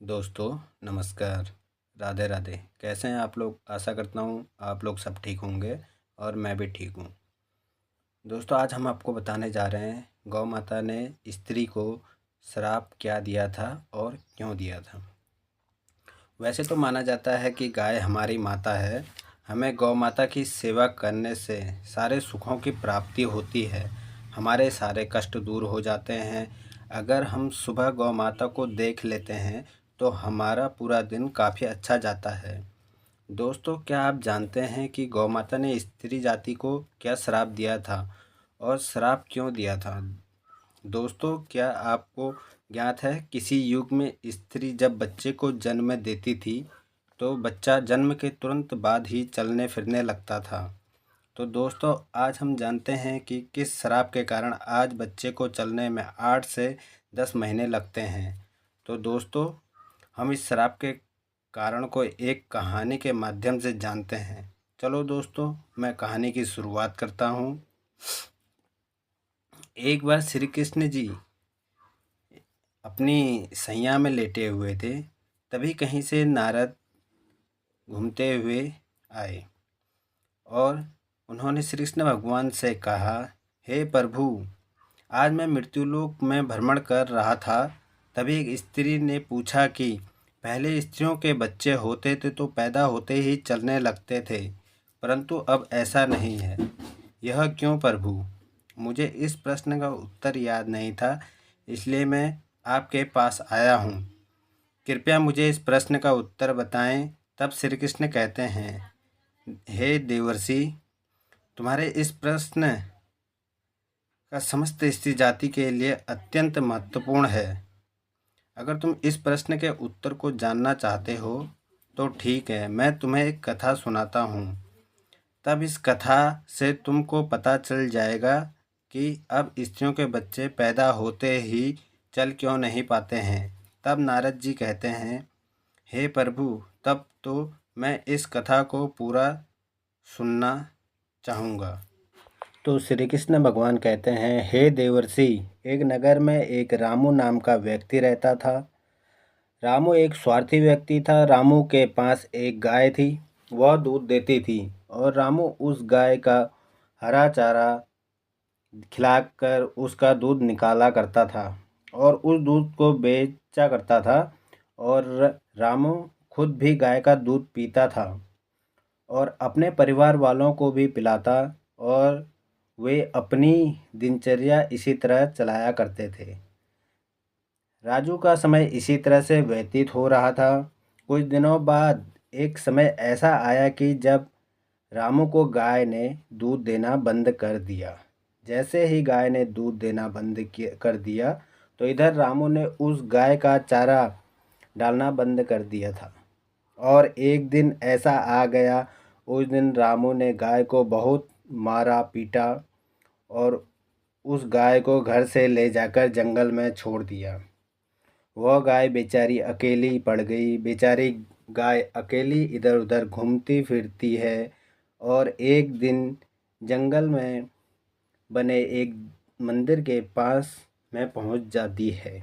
दोस्तों नमस्कार। राधे राधे। कैसे हैं आप लोग? आशा करता हूँ आप लोग सब ठीक होंगे और मैं भी ठीक हूँ। दोस्तों आज हम आपको बताने जा रहे हैं गौ माता ने स्त्री को श्राप क्या दिया था और क्यों दिया था। वैसे तो माना जाता है कि गाय हमारी माता है। हमें गौ माता की सेवा करने से सारे सुखों की प्राप्ति होती है। हमारे सारे कष्ट दूर हो जाते हैं। अगर हम सुबह गौ माता को देख लेते हैं तो हमारा पूरा दिन काफ़ी अच्छा जाता है। दोस्तों क्या आप जानते हैं कि गौ माता ने स्त्री जाति को क्या श्राप दिया था और श्राप क्यों दिया था? दोस्तों क्या आपको ज्ञात है किसी युग में स्त्री जब बच्चे को जन्म देती थी तो बच्चा जन्म के तुरंत बाद ही चलने फिरने लगता था। तो दोस्तों आज हम जानते हैं कि किस श्राप के कारण आज बच्चे को चलने में 8 से 10 महीने लगते हैं। तो दोस्तों हम इस श्राप के कारण को एक कहानी के माध्यम से जानते हैं। चलो दोस्तों मैं कहानी की शुरुआत करता हूँ। एक बार श्री कृष्ण जी अपनी सैया में लेटे हुए थे। तभी कहीं से नारद घूमते हुए आए और उन्होंने श्री कृष्ण भगवान से कहा, हे प्रभु, आज मैं मृत्युलोक में भ्रमण कर रहा था। तभी एक स्त्री ने पूछा कि पहले स्त्रियों के बच्चे होते थे तो पैदा होते ही चलने लगते थे, परंतु अब ऐसा नहीं है। यह क्यों प्रभु? मुझे इस प्रश्न का उत्तर याद नहीं था, इसलिए मैं आपके पास आया हूँ। कृपया मुझे इस प्रश्न का उत्तर बताएं। तब श्री कृष्ण कहते हैं, हे देवर्षि, तुम्हारे इस प्रश्न का समस्त स्त्री जाति के लिए अत्यंत महत्वपूर्ण है। अगर तुम इस प्रश्न के उत्तर को जानना चाहते हो तो ठीक है, मैं तुम्हें एक कथा सुनाता हूँ। तब इस कथा से तुमको पता चल जाएगा कि अब स्त्रियों के बच्चे पैदा होते ही चल क्यों नहीं पाते हैं। तब नारद जी कहते हैं, हे प्रभु, तब तो मैं इस कथा को पूरा सुनना चाहूँगा। तो श्री कृष्ण भगवान कहते हैं, हे देवर्षि, एक नगर में एक रामू नाम का व्यक्ति रहता था। रामू एक स्वार्थी व्यक्ति था। रामू के पास एक गाय थी, वह दूध देती थी और रामू उस गाय का हरा चारा खिलाकर उसका दूध निकाला करता था और उस दूध को बेचा करता था। और रामू खुद भी गाय का दूध पीता था और अपने परिवार वालों को भी पिलाता और वे अपनी दिनचर्या इसी तरह चलाया करते थे। राजू का समय इसी तरह से व्यतीत हो रहा था। कुछ दिनों बाद एक समय ऐसा आया कि जब रामू को गाय ने दूध देना बंद कर दिया। जैसे ही गाय ने दूध देना बंद कर दिया तो इधर रामू ने उस गाय का चारा डालना बंद कर दिया था। और एक दिन ऐसा आ गया, उस दिन रामू ने गाय को बहुत मारा पीटा और उस गाय को घर से ले जाकर जंगल में छोड़ दिया। वह गाय बेचारी अकेली पड़ गई। बेचारी गाय अकेली इधर उधर घूमती फिरती है और एक दिन जंगल में बने एक मंदिर के पास में पहुंच जाती है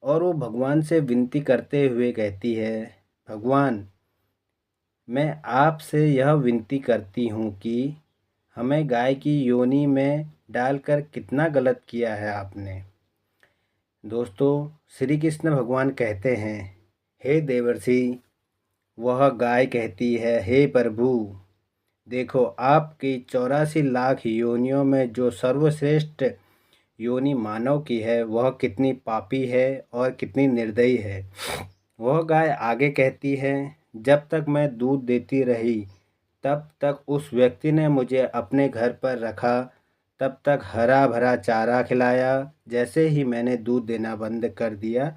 और वो भगवान से विनती करते हुए कहती है, भगवान, मैं आपसे यह विनती करती हूँ कि हमें गाय की योनि में डालकर कितना गलत किया है आपने। दोस्तों श्री कृष्ण भगवान कहते हैं, हे देवर्षि, वह गाय कहती है, हे प्रभु, देखो आपकी 84 लाख योनियों में जो सर्वश्रेष्ठ योनि मानव की है वह कितनी पापी है और कितनी निर्दयी है। वह गाय आगे कहती है, जब तक मैं दूध देती रही तब तक उस व्यक्ति ने मुझे अपने घर पर रखा, तब तक हरा भरा चारा खिलाया। जैसे ही मैंने दूध देना बंद कर दिया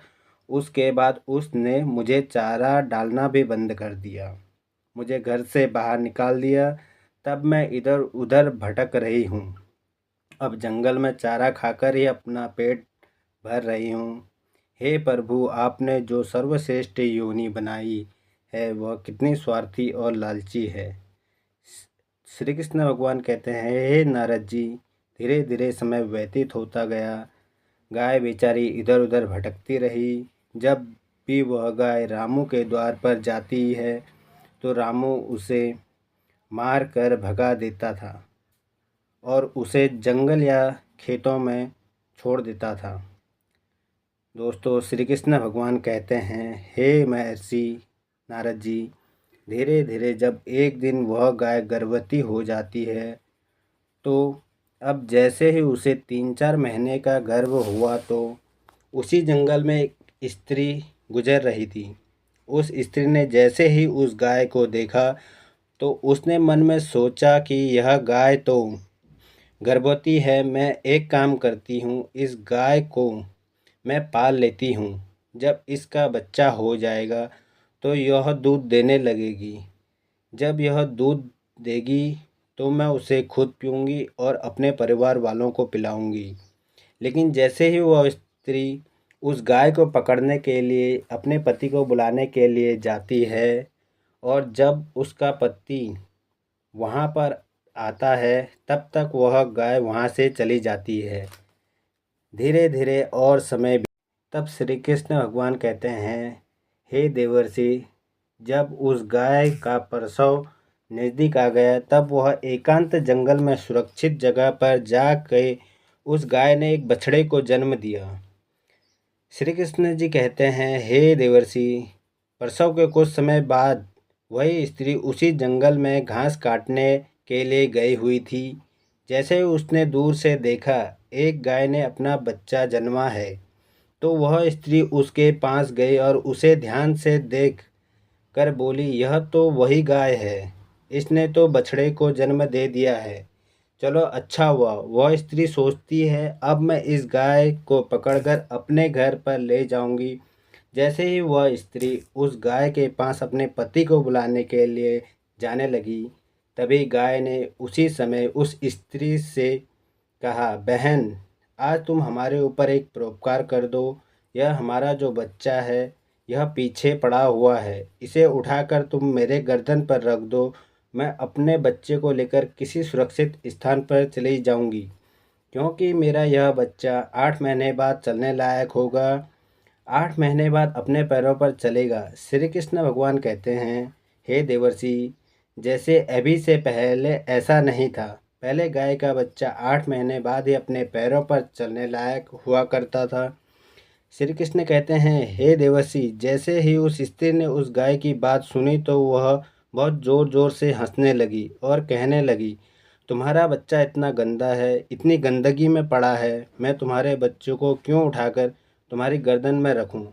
उसके बाद उसने मुझे चारा डालना भी बंद कर दिया, मुझे घर से बाहर निकाल दिया। तब मैं इधर उधर भटक रही हूँ। अब जंगल में चारा खाकर ही अपना पेट भर रही हूँ। हे प्रभु, आपने जो सर्वश्रेष्ठ योनि बनाई है वह कितनी स्वार्थी और लालची है। श्री कृष्ण भगवान कहते हैं, हे नारद जी, धीरे धीरे समय व्यतीत होता गया। गाय बेचारी इधर उधर भटकती रही। जब भी वह गाय रामू के द्वार पर जाती है तो रामू उसे मार कर भगा देता था और उसे जंगल या खेतों में छोड़ देता था। दोस्तों, श्री कृष्ण भगवान कहते हैं, हे महर्षि नारद जी, धीरे धीरे जब एक दिन वह गाय गर्भवती हो जाती है तो अब जैसे ही उसे 3-4 महीने का गर्भ हुआ तो उसी जंगल में एक स्त्री गुजर रही थी। उस स्त्री ने जैसे ही उस गाय को देखा तो उसने मन में सोचा कि यह गाय तो गर्भवती है, मैं एक काम करती हूँ, इस गाय को मैं पाल लेती हूँ। जब इसका बच्चा हो जाएगा तो यह दूध देने लगेगी। जब यह दूध देगी तो मैं उसे खुद पीऊँगी और अपने परिवार वालों को पिलाऊँगी। लेकिन जैसे ही वह स्त्री उस गाय को पकड़ने के लिए अपने पति को बुलाने के लिए जाती है और जब उसका पति वहाँ पर आता है तब तक वह गाय वहाँ से चली जाती है। धीरे धीरे और समय तब श्री कृष्ण भगवान कहते हैं, हे देवर्षि, जब उस गाय का प्रसव नज़दीक आ गया तब वह एकांत जंगल में सुरक्षित जगह पर जाके उस गाय ने एक बछड़े को जन्म दिया। श्री कृष्ण जी कहते हैं, हे देवर्षि, प्रसव के कुछ समय बाद वही स्त्री उसी जंगल में घास काटने के लिए गई हुई थी। जैसे ही उसने दूर से देखा एक गाय ने अपना बच्चा जन्मा है तो वह स्त्री उसके पास गई और उसे ध्यान से देख कर बोली, यह तो वही गाय है, इसने तो बछड़े को जन्म दे दिया है। चलो अच्छा हुआ। वह स्त्री सोचती है, अब मैं इस गाय को पकड़कर अपने घर पर ले जाऊंगी। जैसे ही वह स्त्री उस गाय के पास अपने पति को बुलाने के लिए जाने लगी तभी गाय ने उसी समय उस स्त्री से कहा, बहन, आज तुम हमारे ऊपर एक परोपकार कर दो। यह हमारा जो बच्चा है यह पीछे पड़ा हुआ है, इसे उठाकर तुम मेरे गर्दन पर रख दो। मैं अपने बच्चे को लेकर किसी सुरक्षित स्थान पर चली जाऊंगी, क्योंकि मेरा यह बच्चा 8 महीने बाद चलने लायक होगा, 8 महीने बाद अपने पैरों पर चलेगा। श्री कृष्ण भगवान कहते हैं, हे देवर्षि, जैसे अभी से पहले ऐसा नहीं था। पहले गाय का बच्चा 8 महीने बाद ही अपने पैरों पर चलने लायक हुआ करता था। श्री कृष्ण कहते हैं, हे देवर्षि, जैसे ही उस स्त्री ने उस गाय की बात सुनी तो वह बहुत ज़ोर ज़ोर से हंसने लगी और कहने लगी, तुम्हारा बच्चा इतना गंदा है, इतनी गंदगी में पड़ा है, मैं तुम्हारे बच्चों को क्यों उठाकर तुम्हारी गर्दन में रखूं?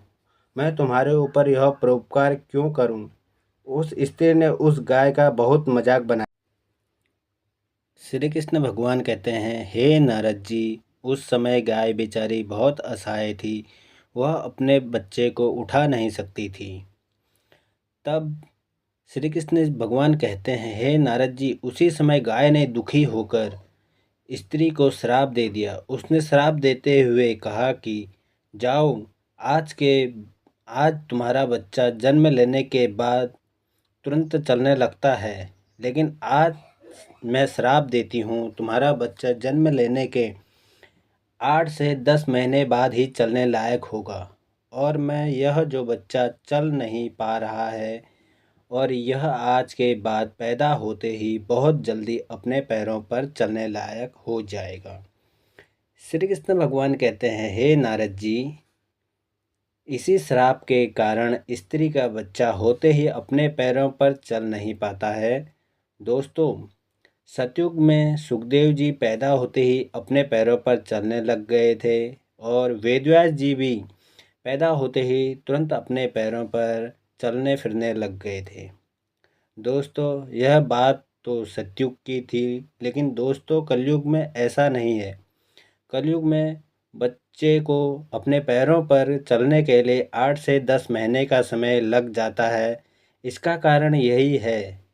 मैं तुम्हारे ऊपर यह परोपकार क्यों करूं? उस स्त्री ने उस गाय का बहुत मजाक बनाया। श्री कृष्ण भगवान कहते हैं, हे नारद जी, उस समय गाय बेचारी बहुत असहाय थी, वह अपने बच्चे को उठा नहीं सकती थी। तब श्री कृष्ण भगवान कहते हैं, हे नारद जी, उसी समय गाय ने दुखी होकर स्त्री को श्राप दे दिया। उसने श्राप देते हुए कहा कि जाओ, आज तुम्हारा बच्चा जन्म लेने के बाद तुरंत चलने लगता है, लेकिन आज मैं श्राप देती हूँ, तुम्हारा बच्चा जन्म लेने के 8 से 10 महीने बाद ही चलने लायक होगा। और मैं यह जो बच्चा चल नहीं पा रहा है और यह आज के बाद पैदा होते ही बहुत जल्दी अपने पैरों पर चलने लायक हो जाएगा। श्री कृष्ण भगवान कहते हैं, हे नारद जी, इसी श्राप के कारण स्त्री का बच्चा होते ही अपने पैरों पर चल नहीं पाता है। दोस्तों, सतयुग में सुखदेव जी पैदा होते ही अपने पैरों पर चलने लग गए थे और वेदव्यास जी भी पैदा होते ही तुरंत अपने पैरों पर चलने फिरने लग गए थे। दोस्तों, यह बात तो सतयुग की थी, लेकिन दोस्तों कलयुग में ऐसा नहीं है। कलयुग में बच्चे को अपने पैरों पर चलने के लिए 8 से 10 महीने का समय लग जाता है। इसका कारण यही है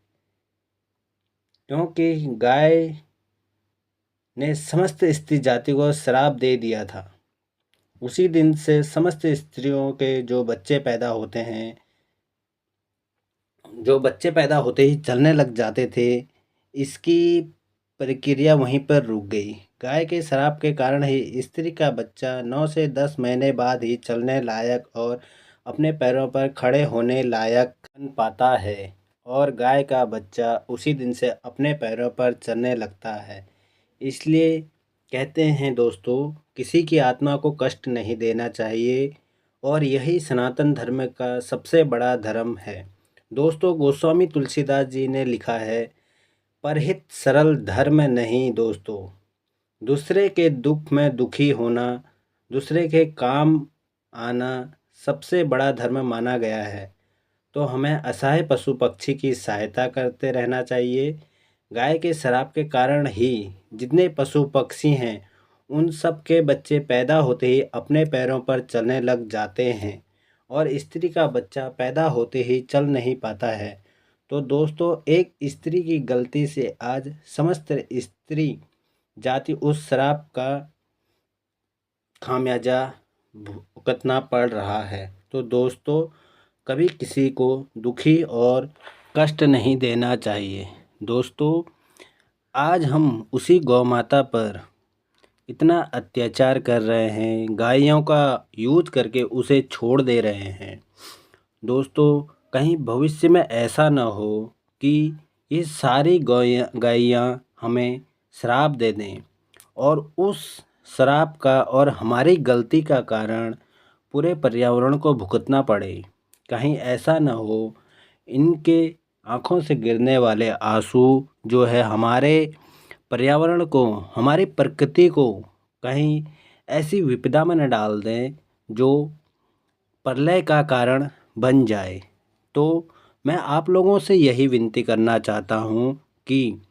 क्योंकि गाय ने समस्त स्त्री जाति को श्राप दे दिया था। उसी दिन से समस्त स्त्रियों के जो बच्चे पैदा होते हैं, जो बच्चे पैदा होते ही चलने लग जाते थे, इसकी प्रक्रिया वहीं पर रुक गई। गाय के श्राप के कारण ही स्त्री का बच्चा 9 से 10 महीने बाद ही चलने लायक और अपने पैरों पर खड़े होने लायक बन पाता है और गाय का बच्चा उसी दिन से अपने पैरों पर चलने लगता है। इसलिए कहते हैं दोस्तों, किसी की आत्मा को कष्ट नहीं देना चाहिए और यही सनातन धर्म का सबसे बड़ा धर्म है। दोस्तों, गोस्वामी तुलसीदास जी ने लिखा है, परहित सरल धर्म नहीं दोस्तों, दूसरे के दुख में दुखी होना, दूसरे के काम आना सबसे बड़ा धर्म माना गया है। तो हमें असहाय पशु पक्षी की सहायता करते रहना चाहिए। गाय के श्राप के कारण ही जितने पशु पक्षी हैं उन सब के बच्चे पैदा होते ही अपने पैरों पर चलने लग जाते हैं और स्त्री का बच्चा पैदा होते ही चल नहीं पाता है। तो दोस्तों, एक स्त्री की गलती से आज समस्त स्त्री जाति उस श्राप का खामियाजा भुगतना पड़ रहा है। तो दोस्तों, कभी किसी को दुखी और कष्ट नहीं देना चाहिए। दोस्तों, आज हम उसी गौ माता पर इतना अत्याचार कर रहे हैं, गायों का यूज करके उसे छोड़ दे रहे हैं। दोस्तों, कहीं भविष्य में ऐसा ना हो कि ये सारी गायियाँ हमें श्राप दे दें और उस श्राप का और हमारी गलती का कारण पूरे पर्यावरण को भुगतना पड़े। कहीं ऐसा ना हो इनके आँखों से गिरने वाले आंसू जो है हमारे पर्यावरण को, हमारी प्रकृति को कहीं ऐसी विपदा में न डाल दें जो प्रलय का कारण बन जाए। तो मैं आप लोगों से यही विनती करना चाहता हूँ कि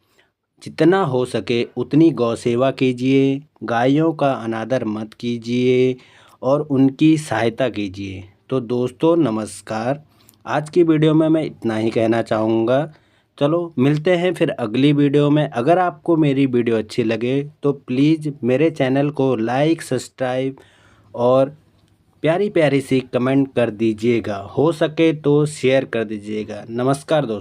जितना हो सके उतनी गौ सेवा कीजिए, गायों का अनादर मत कीजिए और उनकी सहायता कीजिए। तो दोस्तों, नमस्कार। आज की वीडियो में मैं इतना ही कहना चाहूँगा। चलो मिलते हैं फिर अगली वीडियो में। अगर आपको मेरी वीडियो अच्छी लगे तो प्लीज़ मेरे चैनल को लाइक, सब्सक्राइब और प्यारी प्यारी सी कमेंट कर दीजिएगा। हो सके तो शेयर कर दीजिएगा। नमस्कार दोस्तों।